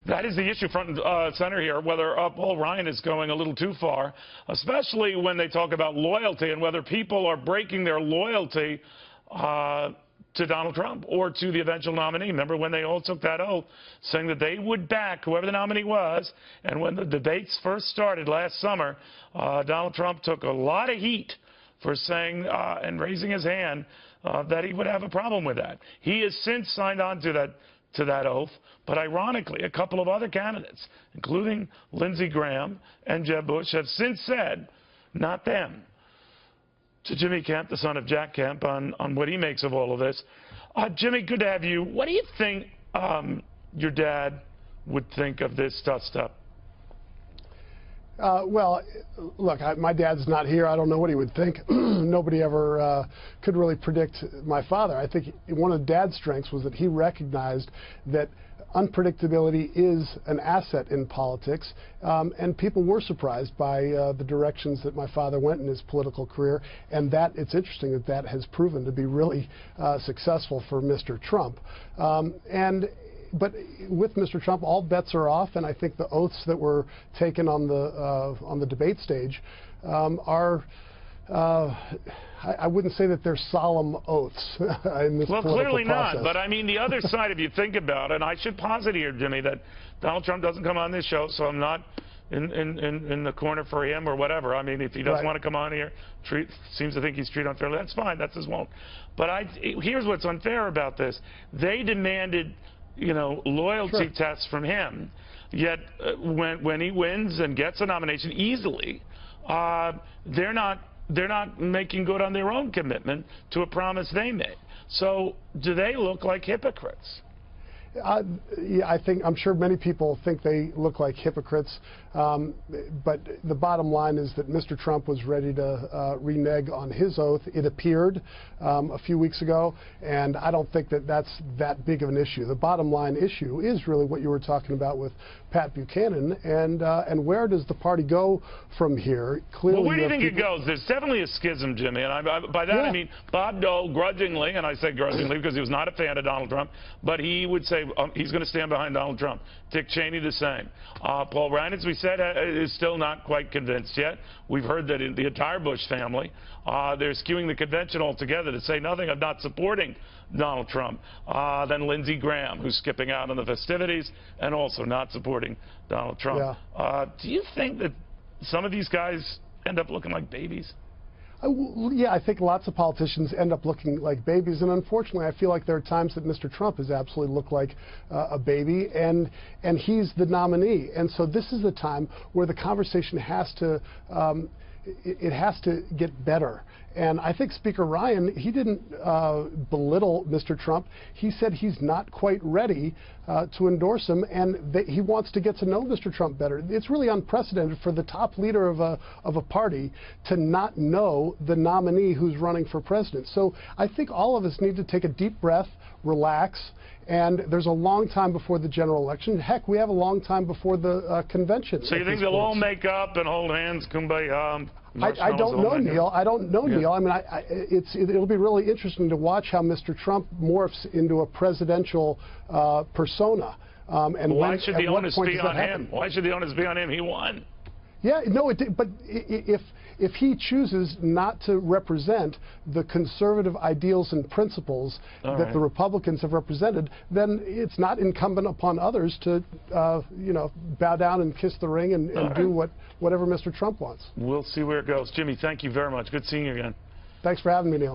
That is the issue front and center here, whether Paul Ryan is going a little too far, especially when they talk about loyalty and whether people are breaking their loyalty to Donald Trump or to the eventual nominee. Remember when they all took that oath saying that they would back whoever the nominee was, and when the debates first started last summer, Donald Trump took a lot of heat for saying and raising his hand that he would have a problem with that. He has since signed on to that oath, but ironically, a couple of other candidates, including Lindsey Graham and Jeb Bush, have since said, not them. To Jimmy Kemp, the son of Jack Kemp, on what he makes of all of this. Jimmy, good to have you. What do you think your dad would think of this stuff? Well, look, my dad's not here. I don't know what he would think. Nobody ever could really predict my father. I think one of Dad's strengths was that he recognized that unpredictability is an asset in politics, and people were surprised by the directions that my father went in his political career, and that it's interesting that that has proven to be really successful for Mr. Trump. But with Mr. Trump, all bets are off, and I think the oaths that were taken on the debate stage are. I wouldn't say that they're solemn oaths in this well, clearly process. not. But I mean, the other side, if you think about it, and I should posit here, Jimmy, that Donald Trump doesn't come on this show, so I'm not in the corner for him or whatever. I mean, if he doesn't want to come on here, seems to think he's treated unfairly, that's fine. That's his won't. But here's what's unfair about this. They demanded, loyalty tests from him. Yet when he wins and gets a nomination easily, they're not making good on their own commitment to a promise they made. So do they look like hypocrites? Yeah, I'm sure many people think they look like hypocrites, but the bottom line is that Mr. Trump was ready to renege on his oath. It appeared a few weeks ago, and I don't think that that's that big of an issue. The bottom line issue is really what you were talking about with Pat Buchanan, and where does the party go from here? Clearly, well, where do you think it goes? There's definitely a schism, Jimmy, and by that I mean Bob Dole grudgingly, and I say grudgingly because he was not a fan of Donald Trump, but he would say he's going to stand behind Donald Trump. Dick Cheney the same. Paul Ryan, as we said, is still not quite convinced yet. We've heard that in the entire Bush family, they're skewing the convention altogether to say nothing of not supporting Donald Trump. Then Lindsey Graham, who's skipping out on the festivities and also not supporting Donald Trump. Yeah. Do you think that some of these guys end up looking like babies? Yeah, I think lots of politicians end up looking like babies, and unfortunately, I feel like there are times that Mr. Trump has absolutely looked like a baby, and he's the nominee. And so this is the time where the conversation has to it has to get better. And I think Speaker Ryan, he didn't belittle Mr. Trump. He said he's not quite ready to endorse him, and he wants to get to know Mr. Trump better. It's really unprecedented for the top leader of a party to not know the nominee who's running for president. So I think all of us need to take a deep breath, relax, and there's a long time before the general election. Heck, we have a long time before the convention. So you think they'll all make up and hold hands, kumbaya? I don't know, Neil. I don't know, Neil. I mean, it'll be really interesting to watch how Mr. Trump morphs into a presidential persona. And why should the onus be on him? Why should the onus be on him? He won. Yeah, no, but if he chooses not to represent the conservative ideals and principles that the Republicans have represented, then it's not incumbent upon others to, bow down and kiss the ring and do whatever Mr. Trump wants. We'll see where it goes. Jimmy, thank you very much. Good seeing you again. Thanks for having me, Neil.